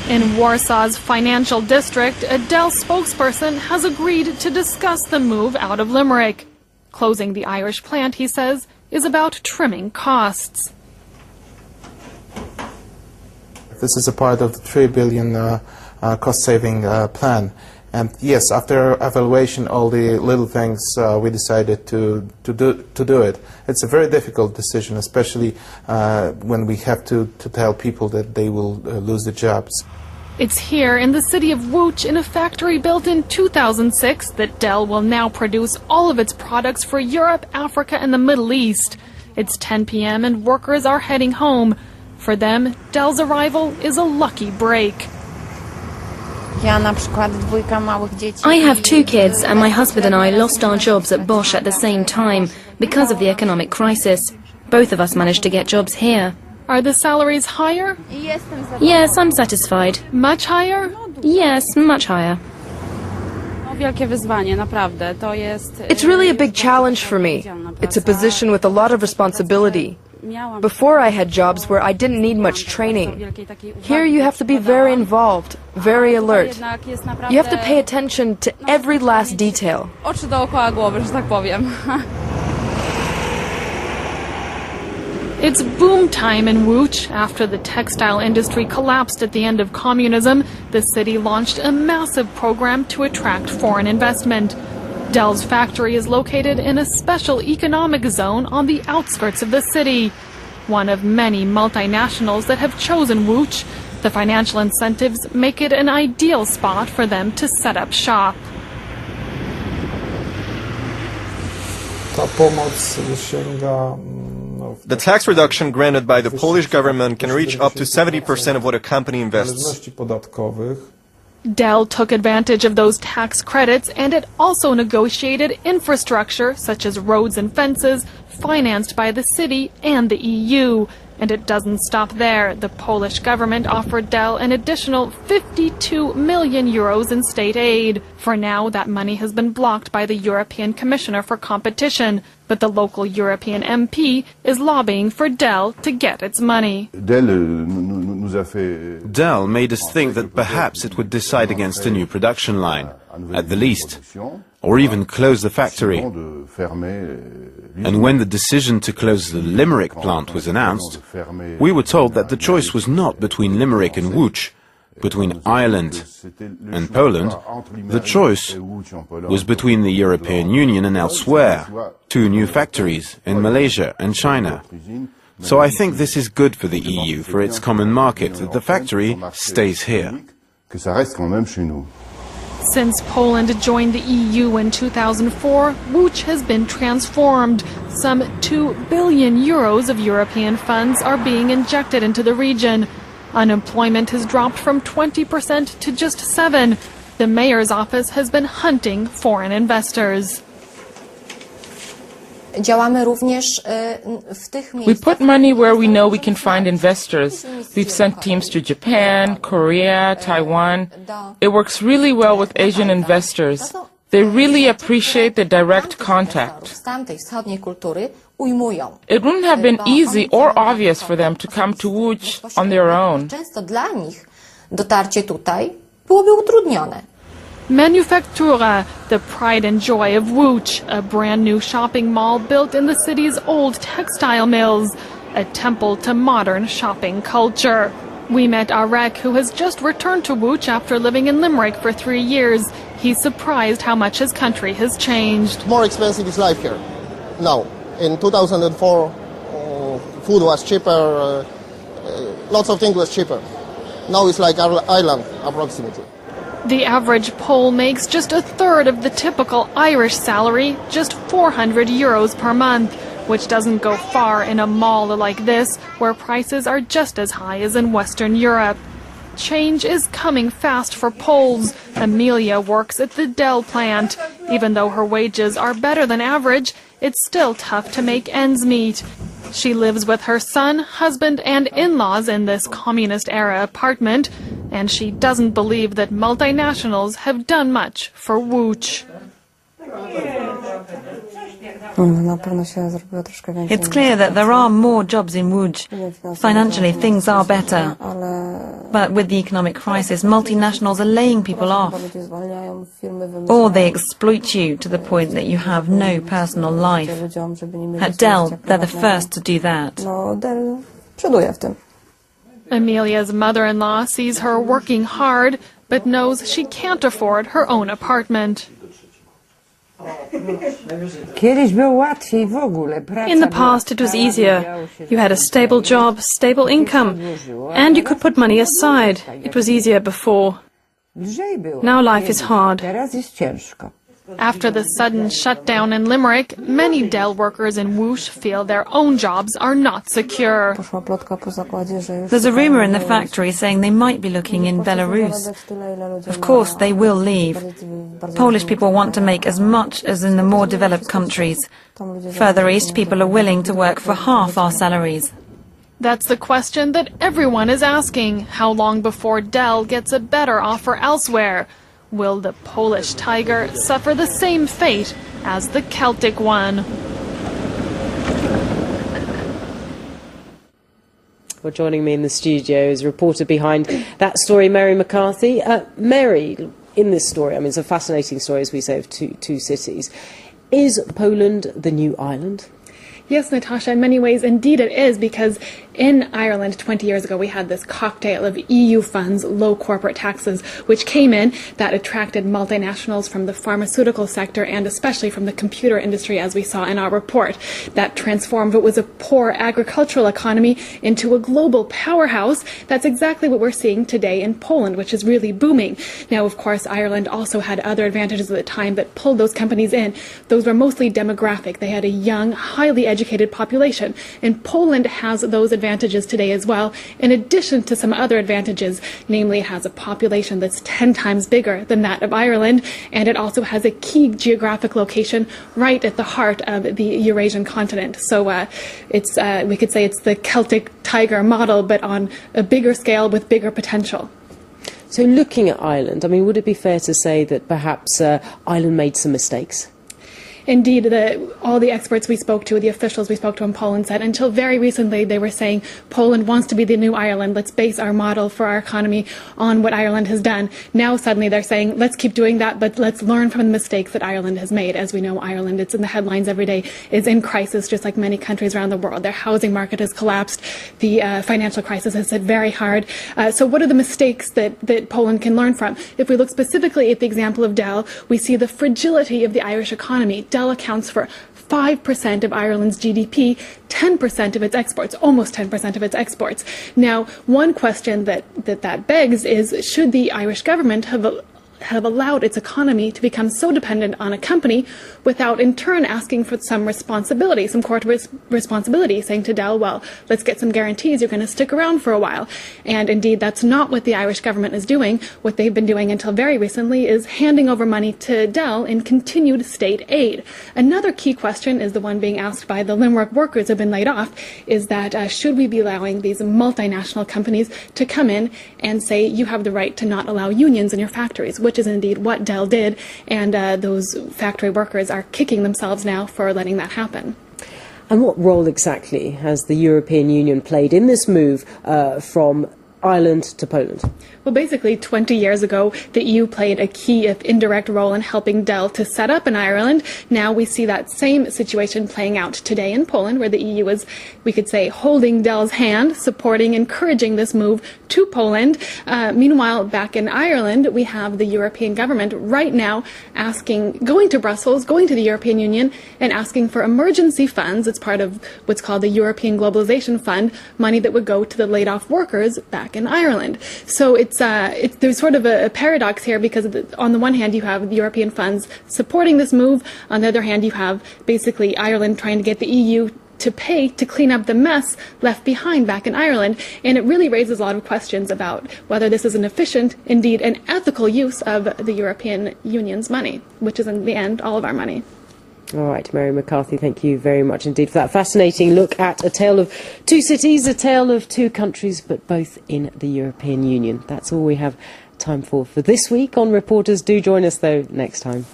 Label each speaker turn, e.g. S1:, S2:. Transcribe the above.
S1: In Warsaw's financial district, a Dell spokesperson has agreed to discuss the move out of Limerick. Closing the Irish plant, he says, is about trimming costs.
S2: This is a part of the $3 billion cost-saving plan. And yes, after evaluation, all the little things, we decided to do it. It's a very difficult decision, especially when we have to tell people that they will lose their jobs.
S1: It's here in the city of Łódź, in a factory built in 2006, that Dell will now produce all of its products for Europe, Africa, and the Middle East. It's 10 p.m. and workers are heading home. For them, Dell's arrival is a lucky break.
S3: I have 2 kids, and my husband and I lost our jobs at Bosch at the same time because of the economic crisis. Both of us managed to get jobs here.
S1: Are the salaries higher?
S3: Yes, I'm satisfied.
S1: Much higher?
S3: Yes, much higher.
S4: It's really a big challenge for me. It's a position with a lot of responsibility. Before I had jobs where I didn't need much training. Here you have to be very involved, very alert. You have to pay attention to every last detail.
S1: It's boom time in Łódź. After the textile industry collapsed at the end of communism, the city launched a massive program to attract foreign investment. Dell's factory is located in a special economic zone on the outskirts of the city. One of many multinationals that have chosen Łódź, the financial incentives make it an ideal spot for them to set up shop.
S5: The tax reduction granted by the Polish government can reach up to 70% of what a company invests.
S1: Dell took advantage of those tax credits, and it also negotiated infrastructure such as roads and fences financed by the city and the EU. And it doesn't stop there. The Polish government offered Dell an additional 52 million euros in state aid. For now, that money has been blocked by the European Commissioner for Competition, but the local European MP is lobbying for Dell to get its money.
S6: Dell made us think that perhaps it would decide against a new production line, at the least, or even close the factory. And when the decision to close the Limerick plant was announced, we were told that the choice was not between Limerick and Łódź, between Ireland and Poland. The choice was between the European Union and elsewhere, 2 new factories in Malaysia and China. So I think this is good for the EU, for its common market, that the factory stays here.
S1: Since Poland joined the EU in 2004, Łódź has been transformed. Some 2 billion euros of European funds are being injected into the region. Unemployment has dropped from 20% to just 7%. The mayor's office has been hunting foreign investors.
S7: We put money where we know we can find investors. We've sent teams to Japan, Korea, Taiwan. It works really well with Asian investors. They really appreciate the direct contact. It wouldn't have been easy or obvious for them to come to Łódź on their own.
S1: Manufaktura, the pride and joy of Łódź, a brand new shopping mall built in the city's old textile mills, a temple to modern shopping culture. We met Arek, who has just returned to Łódź after living in Limerick for 3 years. He's surprised how much his country has changed.
S8: More expensive is life here now. In 2004, food was cheaper, lots of things was cheaper. Now it's like our island, approximately.
S1: The average Pole makes just a third of the typical Irish salary, just 400 euros per month, which doesn't go far in a mall like this, where prices are just as high as in Western Europe. Change is coming fast for Poles. Amelia works at the Dell plant. Even though her wages are better than average, it's still tough to make ends meet. She lives with her son, husband, and in-laws in this communist-era apartment, and she doesn't believe that multinationals have done much for Łódź.
S9: It's clear that there are more jobs in Łódź. Financially, things are better. But with the economic crisis, multinationals are laying people off. Or they exploit you to the point that you have no personal life. At Dell, they're the first to do that.
S1: Amelia's mother-in-law sees her working hard, but knows she can't afford her own apartment.
S10: In the past, it was easier. You had a stable job, stable income, and you could put money aside. It was easier before. Now life is hard.
S1: After the sudden shutdown in Limerick, many Dell workers in Łódź feel their own jobs are not secure.
S9: There's a rumor in the factory saying they might be looking in Belarus. Of course, they will leave. Polish people want to make as much as in the more developed countries. Further east, people are willing to work for half our salaries.
S1: That's the question that everyone is asking. How long before Dell gets a better offer elsewhere? Will the Polish tiger suffer the same fate as the Celtic one?
S11: Well, joining me in the studio is reporter behind that story, Mary McCarthy. Mary, in this story, I mean, it's a fascinating story, as we say, of two cities. Is Poland the new Ireland?
S1: Yes, Natasha, in many ways, indeed it is, because in Ireland 20 years ago we had this cocktail of EU funds, low corporate taxes, which came in that attracted multinationals from the pharmaceutical sector and especially from the computer industry, as we saw in our report, that transformed what was a poor agricultural economy into a global powerhouse. That's exactly what we're seeing today in Poland, which is really booming. Now, of course, Ireland also had other advantages at the time that pulled those companies in. Those were mostly demographic. They had a young, highly educated population, and Poland has those advantages today as well, in addition to some other advantages. Namely, it has a population that's 10 times bigger than that of Ireland, and it also has a key geographic location right at the heart of the Eurasian continent. So we could say it's the Celtic tiger model, but on a bigger scale with bigger potential.
S11: So looking at Ireland, I mean, would it be fair to say that perhaps Ireland made some mistakes?
S1: Indeed, all the experts we spoke to, the officials we spoke to in Poland said until very recently they were saying Poland wants to be the new Ireland. Let's base our model for our economy on what Ireland has done. Now suddenly they're saying let's keep doing that, but let's learn from the mistakes that Ireland has made. As we know, Ireland, it's in the headlines every day, is in crisis just like many countries around the world. Their housing market has collapsed. The financial crisis has hit very hard. So what are the mistakes that Poland can learn from? If we look specifically at the example of Dell, we see the fragility of the Irish economy. Dell accounts for 5% of Ireland's GDP, 10% of its exports, almost 10% of its exports. Now, one question that begs is, should the Irish government have allowed its economy to become so dependent on a company without in turn asking for some responsibility, some corporate responsibility, saying to Dell, well, let's get some guarantees, you're going to stick around for a while. And indeed, that's not what the Irish government is doing. What they've been doing until very recently is handing over money to Dell in continued state aid. Another key question is the one being asked by the Limerick workers who have been laid off, is that should we be allowing these multinational companies to come in and say you have the right to not allow unions in your factories, which is indeed what Dell did, and those factory workers are kicking themselves now for letting that happen.
S11: And what role exactly has the European Union played in this move from Ireland to Poland?
S1: Well, basically, 20 years ago, the EU played a key, if indirect, role in helping Dell to set up in Ireland. Now we see that same situation playing out today in Poland, where the EU is, we could say, holding Dell's hand, supporting, encouraging this move to Poland. Meanwhile, back in Ireland, we have the European government right now going to Brussels, going to the European Union, and asking for emergency funds. It's part of what's called the European Globalization Fund, money that would go to the laid-off workers back in Ireland. So there's sort of a paradox here, because on the one hand you have the European funds supporting this move, on the other hand you have basically Ireland trying to get the EU to pay to clean up the mess left behind back in Ireland. And it really raises a lot of questions about whether this is an efficient, indeed an ethical use of the European Union's money, which is in the end all of our money.
S11: All right, Mary McCarthy, thank you very much indeed for that fascinating look at a tale of two cities, a tale of two countries, but both in the European Union. That's all we have time for this week on Reporters. Do join us, though, next time.